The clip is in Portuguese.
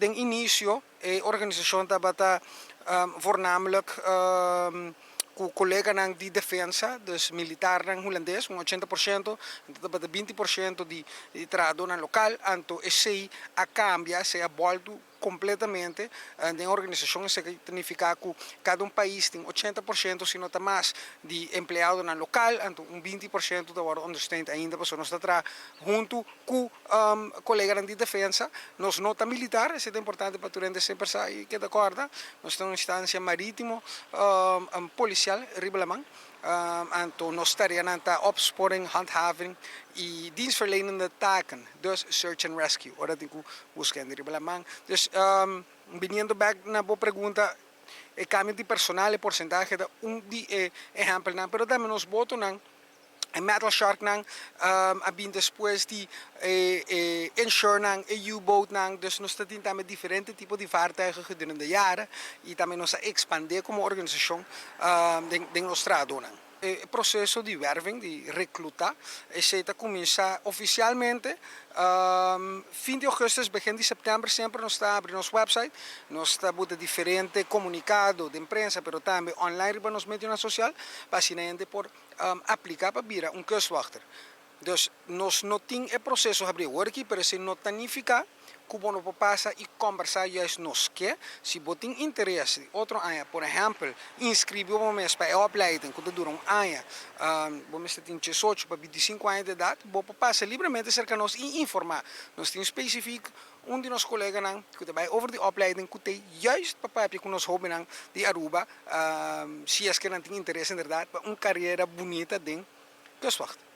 Den inicio, organisación tabata voornamelijk collega ng di defensa, dus militar ng holandês, 80%, tabata 20% di trado ng lokal, anto esse a cambia, se aboldo completamente da organização significa que cada país tem 80% se nota mais de empregado na local, então 20% da hora understand ainda para nós estar junto com colega de defesa, nós nota militar, isso é importante para tu sempre sair que de acordo, nós temos uma instância marítimo, policial, riba então nós estaríamos na opsporing, handhaving e dienstverlenende taken, dus search and rescue, ora tem que buscar de riba dus viniendo back na boa pergunta, o cambio de personal e porcentagem da exemplo, pero também nós botamos en metal shark nang abin depois de insure nang U-boat nang, dus nós temos também diferentes tipos de vaartuigen gedurende jaren e também nós expandir como organização de nosso trado nang. O processo de werving, de recrutar, etc. começa oficialmente fim de agosto, begin de setembro, sempre nós está abrindo nosso website, nós está botando diferente comunicado de imprensa, pero também online para nos medios sociais, para gente por aplicar para bira Kustwacht. Dus nós não temos o processo de abrir work, pero se não significa que você passa e conversar juist nos que, se você tem interesse, outro ano, por exemplo, inscrever você para a opleiding, que dura ano, você tem 18 para 25 anos de idade, você passa livremente cerca de nós e informar. Nós temos específico de nossos colegas que vai over de opleiding, que tem juist para que nós hobby de Aruba, se é que não tem interesse, na verdade, para uma carreira bonita de Kustwacht.